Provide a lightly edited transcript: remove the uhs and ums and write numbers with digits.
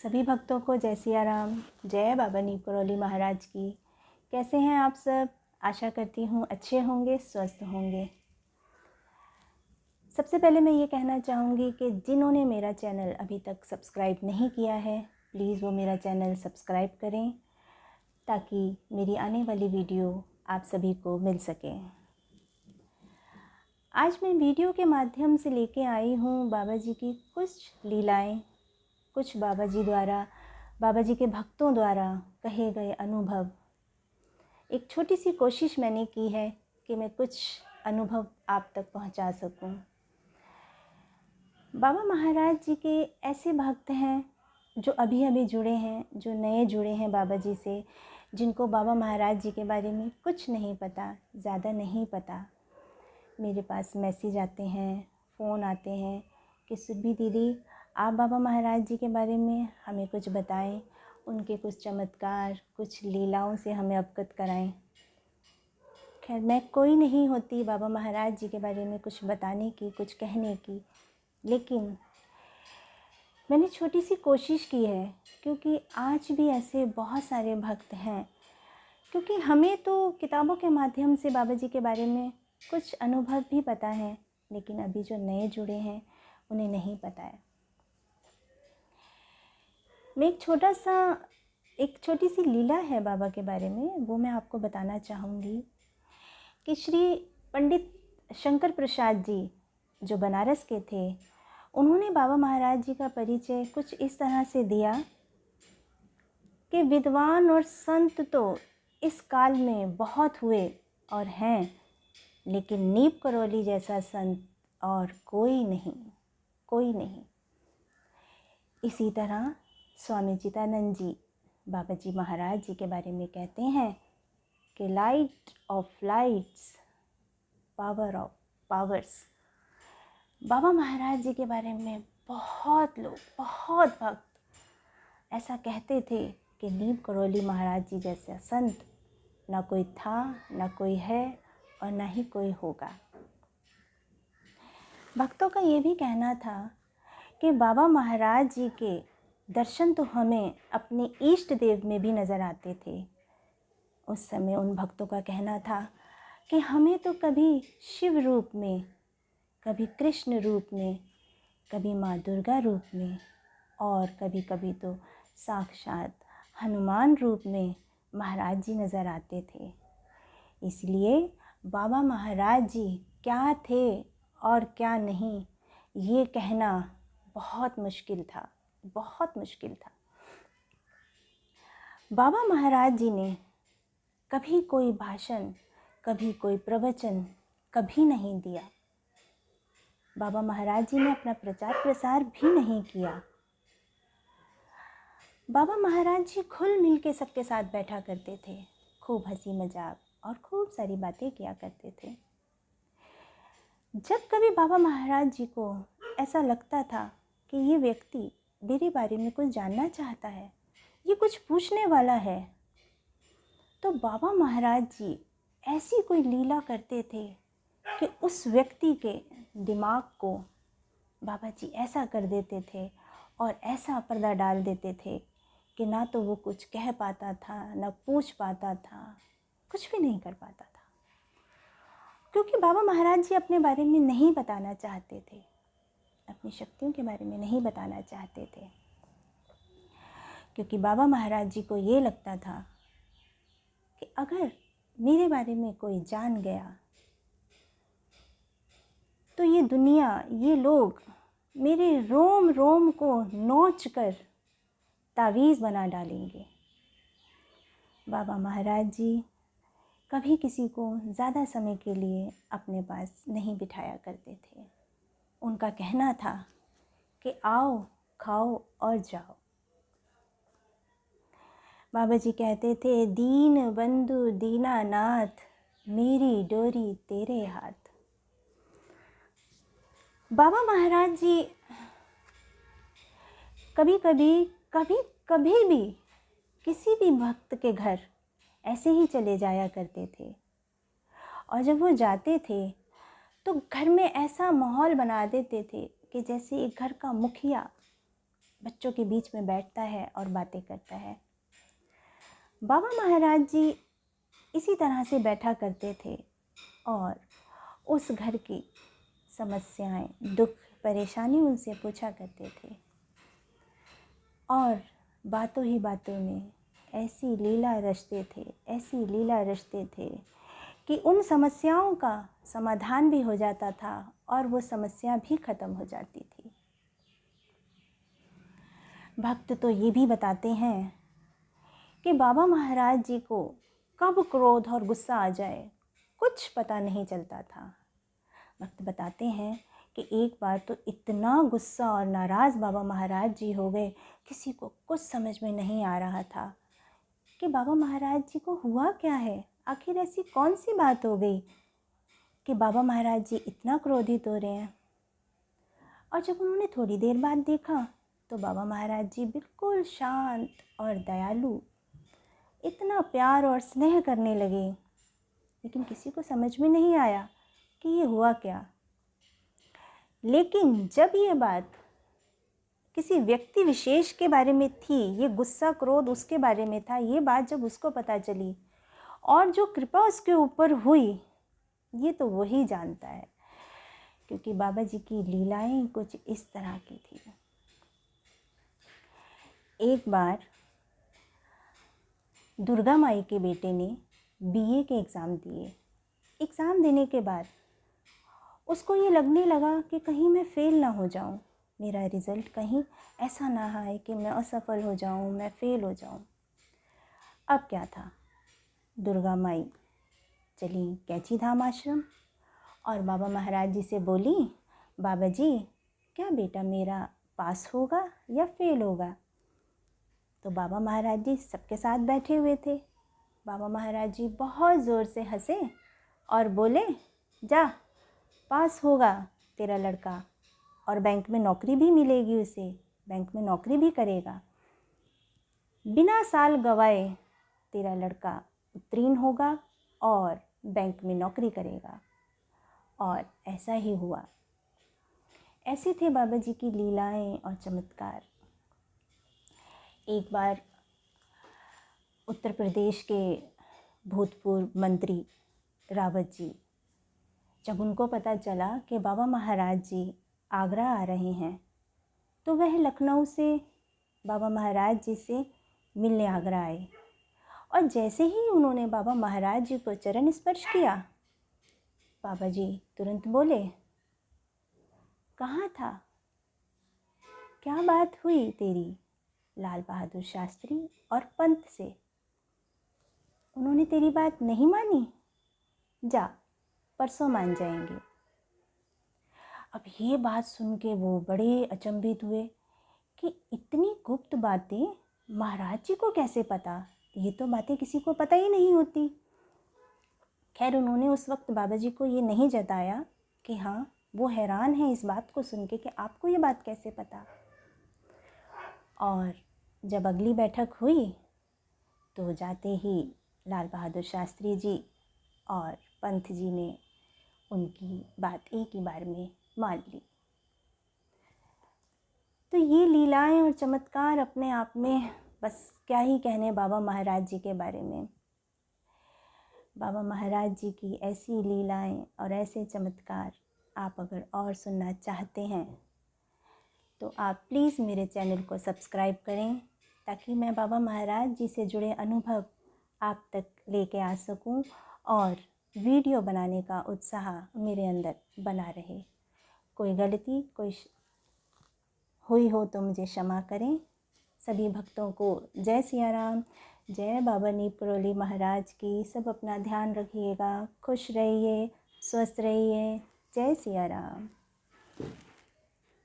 सभी भक्तों को जय सिया राम। जय बाबा नीम करौली महाराज की। कैसे हैं आप सब? आशा करती हूँ अच्छे होंगे, स्वस्थ होंगे। सबसे पहले मैं ये कहना चाहूँगी कि जिन्होंने मेरा चैनल अभी तक सब्सक्राइब नहीं किया है, प्लीज़ वो मेरा चैनल सब्सक्राइब करें ताकि मेरी आने वाली वीडियो आप सभी को मिल सके। आज मैं वीडियो के माध्यम से लेके आई हूँ बाबा जी की कुछ लीलाएं, कुछ बाबा जी द्वारा, बाबा जी के भक्तों द्वारा कहे गए अनुभव। एक छोटी सी कोशिश मैंने की है कि मैं कुछ अनुभव आप तक पहुंचा सकूं। बाबा महाराज जी के ऐसे भक्त हैं जो अभी अभी जुड़े हैं, जो नए जुड़े हैं बाबा जी से, जिनको बाबा महाराज जी के बारे में कुछ नहीं पता, ज़्यादा नहीं पता। मेरे पास मैसेज आते हैं, फ़ोन आते हैं कि सुरभि दीदी आप बाबा महाराज जी के बारे में हमें कुछ बताएं, उनके कुछ चमत्कार, कुछ लीलाओं से हमें अवगत कराएं। खैर, मैं कोई नहीं होती बाबा महाराज जी के बारे में कुछ बताने की, कुछ कहने की, लेकिन मैंने छोटी सी कोशिश की है क्योंकि आज भी ऐसे बहुत सारे भक्त हैं। क्योंकि हमें तो किताबों के माध्यम से बाबा जी के बारे में कुछ अनुभव भी पता है, लेकिन अभी जो नए जुड़े हैं उन्हें नहीं पता है। मैं एक छोटी सी लीला है बाबा के बारे में, वो मैं आपको बताना चाहूँगी कि श्री पंडित शंकर प्रसाद जी जो बनारस के थे, उन्होंने बाबा महाराज जी का परिचय कुछ इस तरह से दिया कि विद्वान और संत तो इस काल में बहुत हुए और हैं, लेकिन नीम करौली जैसा संत और कोई नहीं, कोई नहीं। इसी तरह स्वामी चिदानंद जी बाबा जी महाराज जी के बारे में कहते हैं कि light of lights, power of powers. बाबा महाराज जी के बारे में बहुत लोग, बहुत भक्त ऐसा कहते थे कि नीम करौली महाराज जी जैसा संत ना कोई था, ना कोई है और ना ही कोई होगा। भक्तों का ये भी कहना था कि बाबा महाराज जी के दर्शन तो हमें अपने इष्ट देव में भी नज़र आते थे। उस समय उन भक्तों का कहना था कि हमें तो कभी शिव रूप में, कभी कृष्ण रूप में, कभी माँ दुर्गा रूप में और कभी कभी तो साक्षात हनुमान रूप में महाराज जी नज़र आते थे। इसलिए बाबा महाराज जी क्या थे और क्या नहीं, ये कहना बहुत मुश्किल था, बहुत मुश्किल था। बाबा महाराज जी ने कभी कोई भाषण, कभी कोई प्रवचन कभी नहीं दिया। बाबा महाराज जी ने अपना प्रचार प्रसार भी नहीं किया। बाबा महाराज जी घुल मिल के सबके साथ बैठा करते थे, खूब हंसी मजाक और खूब सारी बातें किया करते थे। जब कभी बाबा महाराज जी को ऐसा लगता था कि ये व्यक्ति मेरे बारे में कुछ जानना चाहता है, ये कुछ पूछने वाला है, तो बाबा महाराज जी ऐसी कोई लीला करते थे कि उस व्यक्ति के दिमाग को बाबा जी ऐसा कर देते थे और ऐसा पर्दा डाल देते थे कि ना तो वो कुछ कह पाता था, ना पूछ पाता था, कुछ भी नहीं कर पाता था। क्योंकि बाबा महाराज जी अपने बारे में नहीं बताना चाहते थे, अपनी शक्तियों के बारे में नहीं बताना चाहते थे। क्योंकि बाबा महाराज जी को ये लगता था कि अगर मेरे बारे में कोई जान गया तो ये दुनिया, ये लोग मेरे रोम रोम को नोच कर तावीज़ बना डालेंगे। बाबा महाराज जी कभी किसी को ज़्यादा समय के लिए अपने पास नहीं बिठाया करते थे। उनका कहना था कि आओ, खाओ और जाओ। बाबा जी कहते थे, दीन बंधु दीनानाथ, मेरी डोरी तेरे हाथ। बाबा महाराज जी कभी भी किसी भी भक्त के घर ऐसे ही चले जाया करते थे, और जब वो जाते थे तो घर में ऐसा माहौल बना देते थे कि जैसे एक घर का मुखिया बच्चों के बीच में बैठता है और बातें करता है। बाबा महाराज जी इसी तरह से बैठा करते थे और उस घर की समस्याएं, दुख, परेशानी उनसे पूछा करते थे और बातों ही बातों में ऐसी लीला रचते थे, ऐसी लीला रचते थे कि उन समस्याओं का समाधान भी हो जाता था और वो समस्या भी ख़त्म हो जाती थी। भक्त तो ये भी बताते हैं कि बाबा महाराज जी को कब क्रोध और गुस्सा आ जाए कुछ पता नहीं चलता था। भक्त बताते हैं कि एक बार तो इतना गुस्सा और नाराज़ बाबा महाराज जी हो गए, किसी को कुछ समझ में नहीं आ रहा था कि बाबा महाराज जी को हुआ क्या है, आखिर ऐसी कौन सी बात हो गई कि बाबा महाराज जी इतना क्रोधित हो रहे हैं। और जब उन्होंने थोड़ी देर बाद देखा तो बाबा महाराज जी बिल्कुल शांत और दयालु, इतना प्यार और स्नेह करने लगे, लेकिन किसी को समझ में नहीं आया कि ये हुआ क्या। लेकिन जब ये बात किसी व्यक्ति विशेष के बारे में थी, ये गुस्सा क्रोध उसके बारे में था, ये बात जब उसको पता चली और जो कृपा उसके ऊपर हुई, ये तो वही जानता है, क्योंकि बाबा जी की लीलाएं कुछ इस तरह की थी। एक बार दुर्गा माई के बेटे ने बीए के एग्ज़ाम दिए। एग्ज़ाम देने के बाद उसको ये लगने लगा कि कहीं मैं फ़ेल ना हो जाऊं, मेरा रिज़ल्ट कहीं ऐसा ना आए कि मैं असफल हो जाऊं, मैं फ़ेल हो जाऊं। अब क्या था, दुर्गा माई चली कैची धाम आश्रम और बाबा महाराज जी से बोली, बाबा जी क्या बेटा मेरा पास होगा या फ़ेल होगा। तो बाबा महाराज जी सबके साथ बैठे हुए थे। बाबा महाराज जी बहुत ज़ोर से हंसे और बोले, जा पास होगा तेरा लड़का और बैंक में नौकरी भी मिलेगी उसे, बैंक में नौकरी भी करेगा, बिना साल गवाए तेरा लड़का उत्तीर्ण होगा और बैंक में नौकरी करेगा। और ऐसा ही हुआ। ऐसे थे बाबा जी की लीलाएं और चमत्कार। एक बार उत्तर प्रदेश के भूतपूर्व मंत्री रावत जी, जब उनको पता चला कि बाबा महाराज जी आगरा आ रहे हैं, तो वह लखनऊ से बाबा महाराज जी से मिलने आगरा आए। और जैसे ही उन्होंने बाबा महाराज जी को चरण स्पर्श किया, बाबा जी तुरंत बोले, कहाँ था, क्या बात हुई तेरी लाल बहादुर शास्त्री और पंत से, उन्होंने तेरी बात नहीं मानी, जा परसों मान जाएंगे। अब ये बात सुन के वो बड़े अचंभित हुए कि इतनी गुप्त बातें महाराज जी को कैसे पता, ये तो बातें किसी को पता ही नहीं होती। खैर उन्होंने उस वक्त बाबा जी को ये नहीं जताया कि हाँ, वो हैरान है इस बात को सुन के कि आपको ये बात कैसे पता। और जब अगली बैठक हुई तो जाते ही लाल बहादुर शास्त्री जी और पंत जी ने उनकी बात एक ही बार में मान ली। तो ये लीलाएं और चमत्कार अपने आप में बस क्या ही कहने बाबा महाराज जी के बारे में। बाबा महाराज जी की ऐसी लीलाएं और ऐसे चमत्कार आप अगर और सुनना चाहते हैं तो आप प्लीज़ मेरे चैनल को सब्सक्राइब करें, ताकि मैं बाबा महाराज जी से जुड़े अनुभव आप तक लेके आ सकूं और वीडियो बनाने का उत्साह मेरे अंदर बना रहे। कोई गलती हुई हो तो मुझे क्षमा करें। सभी भक्तों को जय सिया राम, जय बाबा नीप करोली महाराज की। सब अपना ध्यान रखिएगा, खुश रहिए, स्वस्थ रहिए। जय सिया राम।